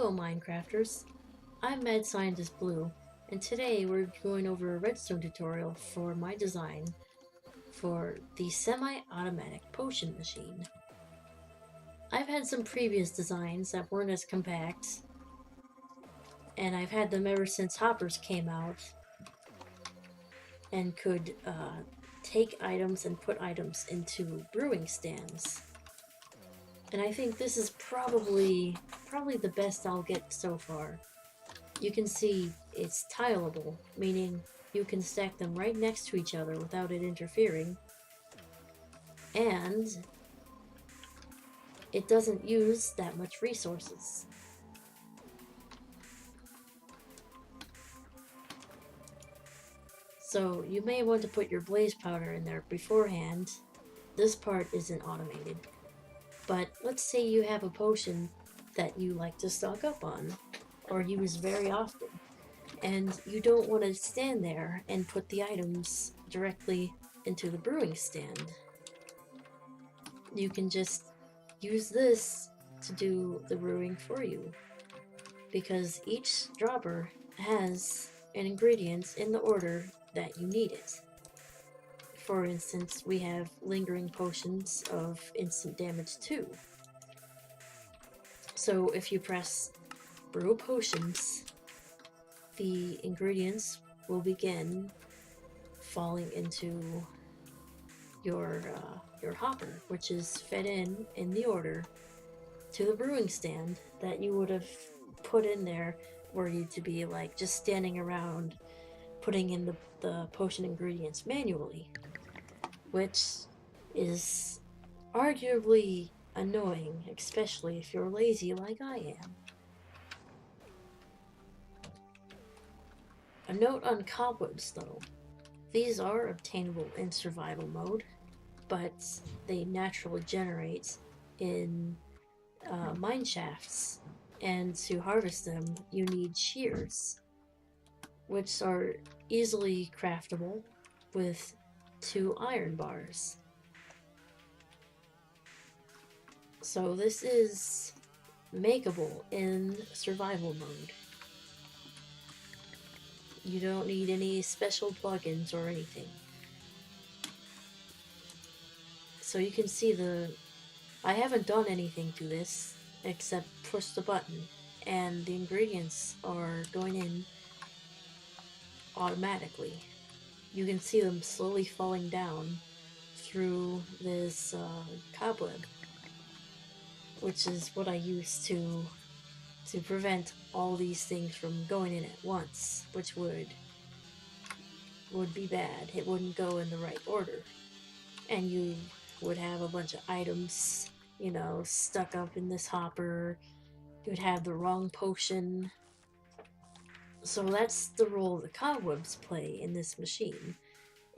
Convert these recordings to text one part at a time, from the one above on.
Hello Minecrafters, I'm Mad Scientist Blue, and today we're going over a redstone tutorial for my design for the semi-automatic potion machine. I've had some previous designs that weren't as compact, and I've had them ever since hoppers came out and could take items and put items into brewing stands. And I think this is probably the best I'll get so far. You can see it's tileable, meaning you can stack them right next to each other without it interfering, and it doesn't use that much resources. So you may want to put your blaze powder in there beforehand. This part isn't automated, but let's say you have a potion that you like to stock up on or use very often, and you don't want to stand there and put the items directly into the brewing stand. You can just use this to do the brewing for you, because each dropper has an ingredient in the order that you need it. For instance, we have lingering potions of instant damage 2. So if you press brew potions, the ingredients will begin falling into your hopper, which is fed in the order to the brewing stand that you would have put in there were you to be like just standing around putting in the potion ingredients manually, which is arguably annoying, especially if you're lazy like I am. A note on cobwebs though. These are obtainable in survival mode, but they naturally generate in mine shafts, and to harvest them you need shears, which are easily craftable with 2 iron bars. So this is makeable in survival mode. You don't need any special plugins or anything. So you can see I haven't done anything to this except push the button, and the ingredients are going in automatically. You can see them slowly falling down through this cobweb, which is what I use to prevent all these things from going in at once, which would be bad. It wouldn't go in the right order, and you would have a bunch of items, stuck up in this hopper. You would have the wrong potion. So that's the role the cobwebs play in this machine.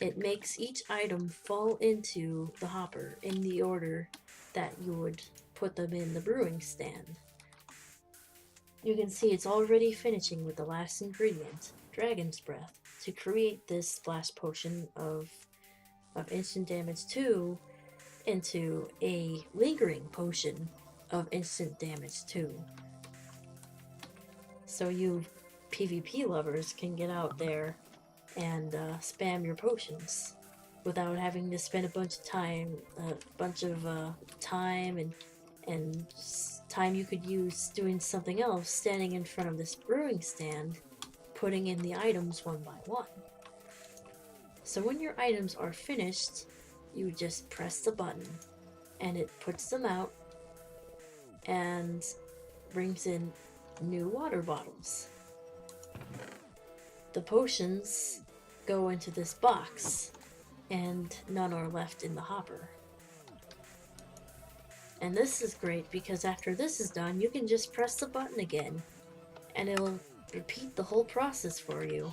It makes each item fall into the hopper in the order that you would put them in the brewing stand. You can see it's already finishing with the last ingredient, Dragon's Breath, to create this splash potion of instant damage 2 into a lingering potion of instant damage 2. So you PvP lovers can get out there and spam your potions without having to spend a bunch of time and time you could use doing something else, standing in front of this brewing stand, putting in the items one by one. So when your items are finished, you just press the button and it puts them out and brings in new water bottles. The potions go into this box, and none are left in the hopper. And this is great because after this is done, you can just press the button again, and it'll repeat the whole process for you.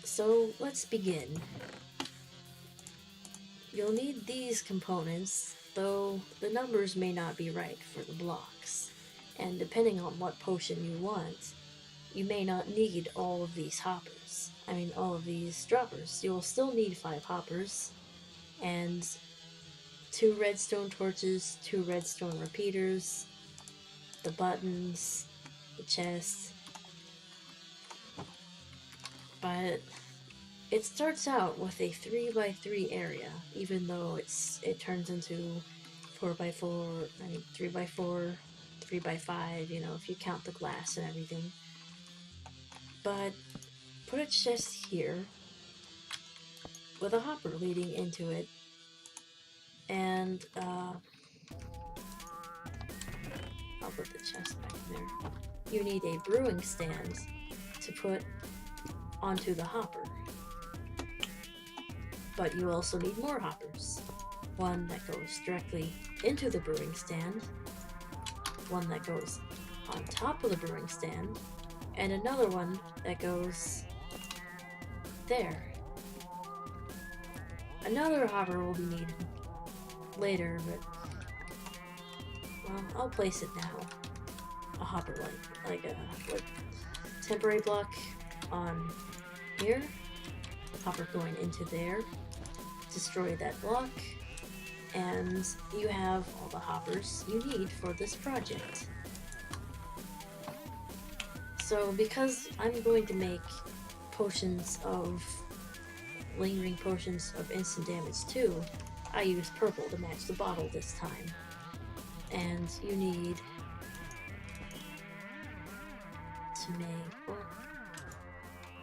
So let's begin. You'll need these components, though the numbers may not be right for the blocks. And depending on what potion you want, you may not need all of these hoppers. all of these droppers. You'll still need 5 hoppers, and 2 redstone torches, 2 redstone repeaters, the buttons, the chest. But it starts out with a 3x3 area, even though it turns into 4x4, 3x4, 3x5, you know, if you count the glass and everything. But put a chest here with a hopper leading into it, and I'll put the chest back in there. You need a brewing stand to put onto the hopper. But you also need more hoppers. One that goes directly into the brewing stand, one that goes on top of the brewing stand, and another one that goes there. Another hopper will be needed later, but well, I'll place it now. A hopper like a temporary block on here, hopper going into there, destroy that block, and you have all the hoppers you need for this project. So because I'm going to make lingering potions of instant damage too, I used purple to match the bottle this time. And you need to make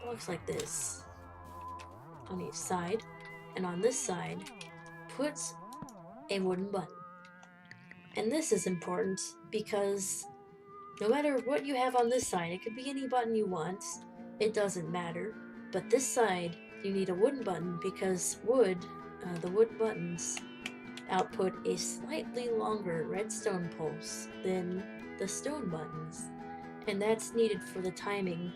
blocks like this on each side, and on this side put a wooden button. And this is important because no matter what you have on this side, it could be any button you want, it doesn't matter, but this side you need a wooden button because the wood buttons output a slightly longer redstone pulse than the stone buttons, and that's needed for the timing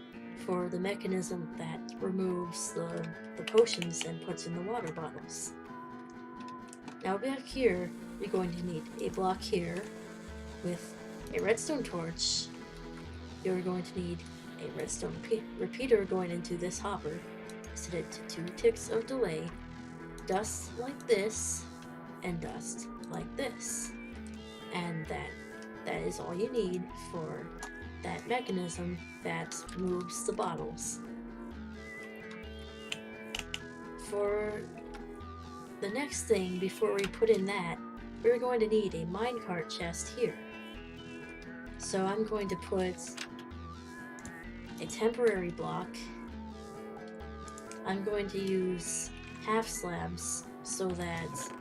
for the mechanism that removes the potions and puts in the water bottles. Now back here, you're going to need a block here with a redstone torch. You're going to need a redstone repeater going into this hopper, set it to 2 ticks of delay, dust like this, and dust like this. And that is all you need for that mechanism that moves the bottles. For the next thing, before we put in that, we're going to need a minecart chest here. So I'm going to put a temporary block. I'm going to use half slabs so that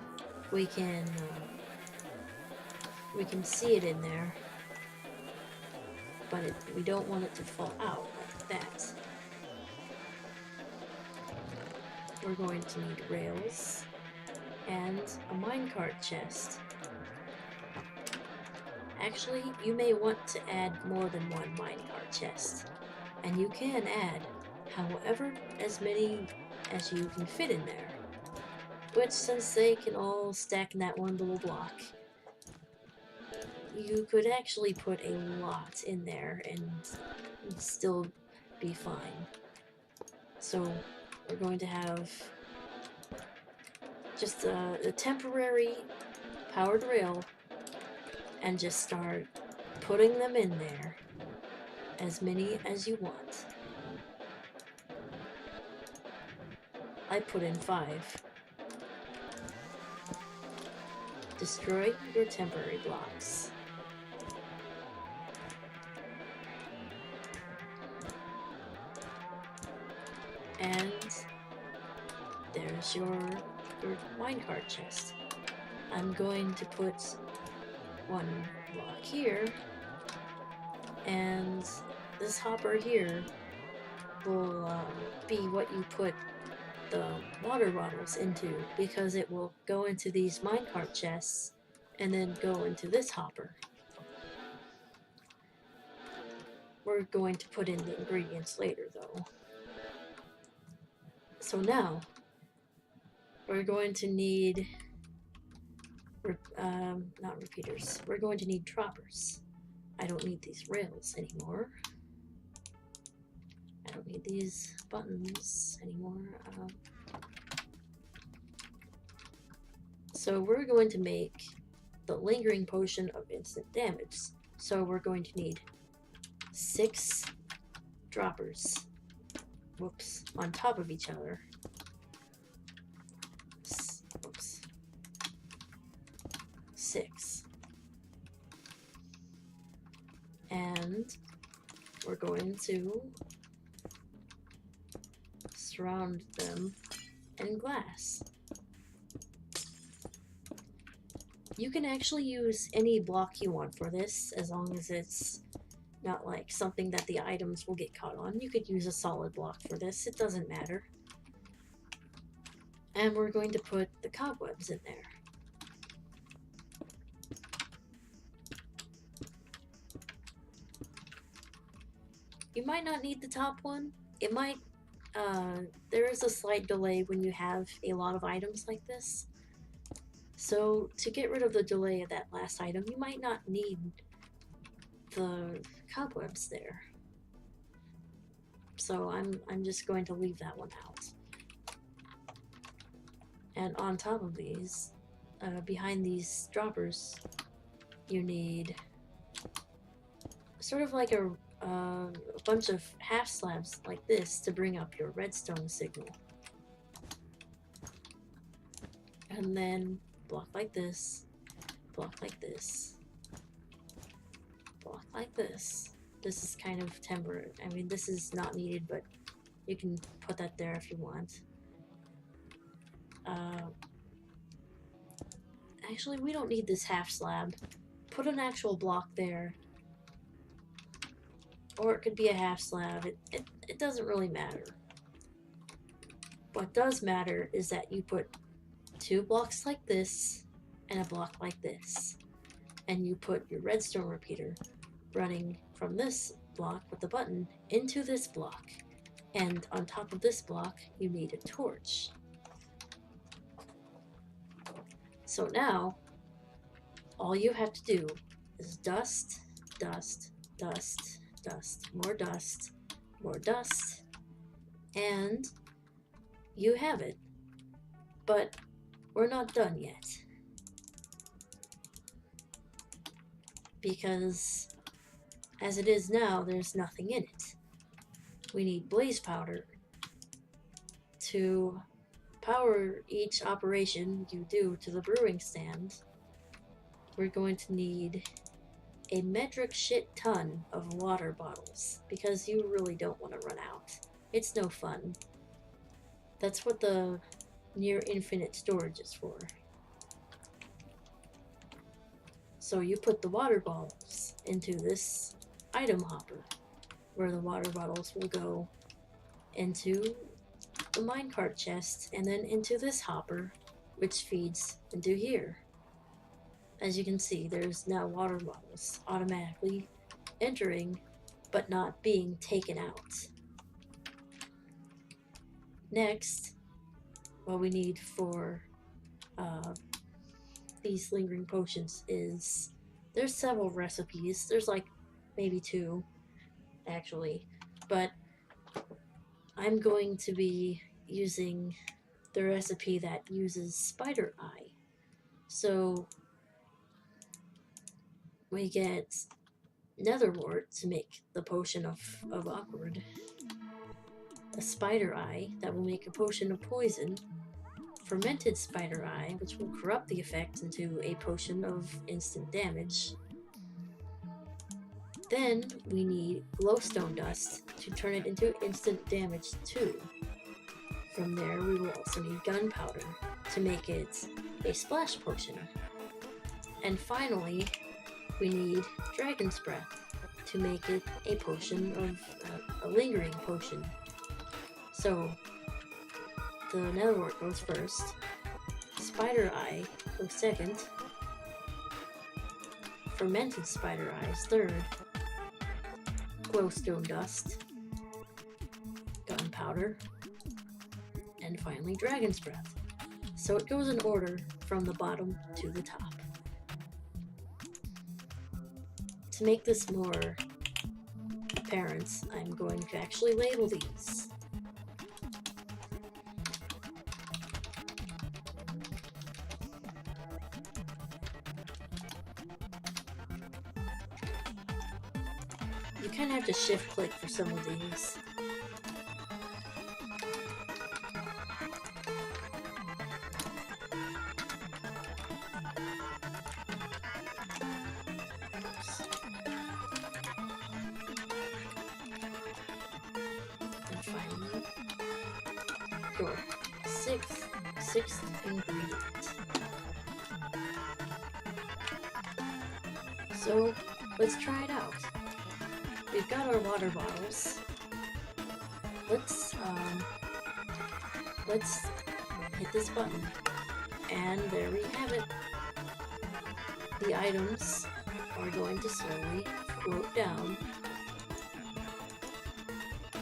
we can see it in there, but we don't want it to fall out like that. We're going to need rails and a minecart chest. Actually, you may want to add more than one minecart chest, and you can add however as many as you can fit in there, which, since they can all stack in that one little block, you could actually put a lot in there and still be fine. So we're going to have just a temporary powered rail and just start putting them in there, as many as you want. I put in 5. Destroy your temporary blocks. And there's your minecart chest. I'm going to put 1 block here, and this hopper here will be what you put the water bottles into, because it will go into these minecart chests and then go into this hopper. We're going to put in the ingredients later though. So now we're going to need not repeaters. We're going to need droppers. I don't need these rails anymore. I don't need these buttons anymore. So we're going to make the lingering potion of instant damage. So we're going to need 6 droppers. Whoops, on top of each other. Whoops. 6. And we're going to surround them in glass. You can actually use any block you want for this, as long as it's not like something that the items will get caught on. You could use a solid block for this, it doesn't matter. And we're going to put the cobwebs in there. You might not need the top one. It might, there is a slight delay when you have a lot of items like this. So to get rid of the delay of that last item, you might not need the cobwebs there. So I'm just going to leave that one out. And on top of these, behind these droppers, you need sort of like a bunch of half slabs like this to bring up your redstone signal. And then block like this, block like this, block like this. This is kind of temporary. I mean, this is not needed, but you can put that there if you want. Actually, we don't need this half slab. Put an actual block there. Or it could be a half slab. It doesn't really matter. What does matter is that you put 2 blocks like this and a block like this. And you put your redstone repeater running from this block with the button into this block. And on top of this block, you need a torch. So now, all you have to do is dust, dust, dust, dust, more dust, more dust, and you have it. But we're not done yet. Because as it is now, there's nothing in it. We need blaze powder to power each operation you do to the brewing stand. We're going to need a metric shit ton of water bottles, because you really don't want to run out. It's no fun. That's what the near infinite storage is for. So you put the water bottles into this item hopper, where the water bottles will go into the minecart chest and then into this hopper, which feeds into here. As you can see, there's now water bottles automatically entering but not being taken out. Next, what we need for these lingering potions is, there's several recipes. There's like maybe 2 actually, but I'm going to be using the recipe that uses spider eye. So we get netherwort to make the potion of awkward, a spider eye that will make a potion of poison, fermented spider eye, which will corrupt the effect into a potion of instant damage. Then we need glowstone dust to turn it into instant damage too. From there, we will also need gunpowder to make it a splash potion. And finally, we need dragon's breath to make it a potion of a lingering potion. So the netherwort goes first, spider eye goes second, fermented spider eye is third, glowstone dust, gunpowder, and finally dragon's breath. So it goes in order from the bottom to the top. To make this more apparent, I'm going to actually label these. kind of have to shift click for some of these. And finally, your sixth ingredient. So let's try it out. We've got our water bottles. Let's hit this button, and there we have it. The items are going to slowly float down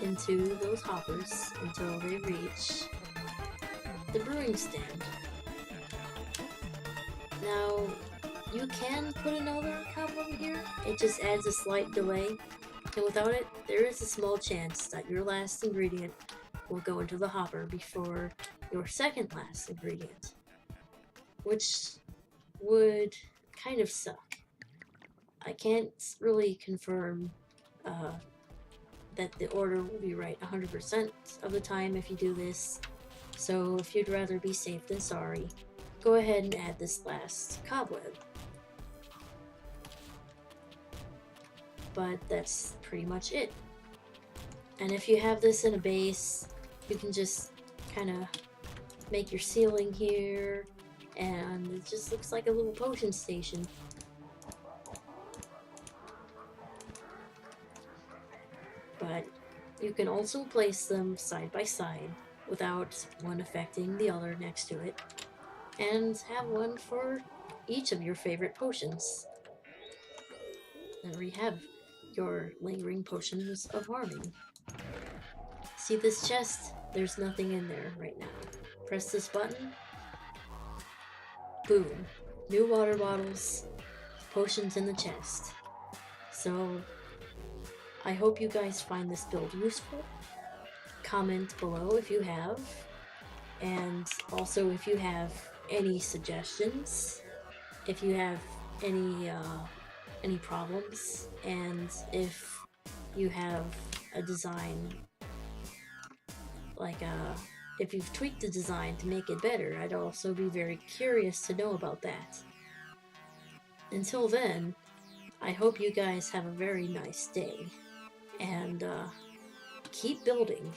into those hoppers until they reach the brewing stand. Now, you can put another cup over here, it just adds a slight delay, and without it, there is a small chance that your last ingredient will go into the hopper before your second last ingredient, which would kind of suck. I can't really confirm that the order will be right 100% of the time if you do this, so if you'd rather be safe than sorry, go ahead and add this last cobweb. But that's pretty much it. And if you have this in a base, you can just kind of make your ceiling here, and it just looks like a little potion station. But you can also place them side by side without one affecting the other next to it, and have one for each of your favorite potions. There we have your lingering potions of harming. See this chest? There's nothing in there right now. Press this button. Boom. New water bottles, potions in the chest. So, I hope you guys find this build useful. Comment below if you have. And also if you have any suggestions. If you have any problems. And if you have a design, like if you've tweaked the design to make it better, I'd also be very curious to know about that. Until then, I hope you guys have a very nice day, and keep building.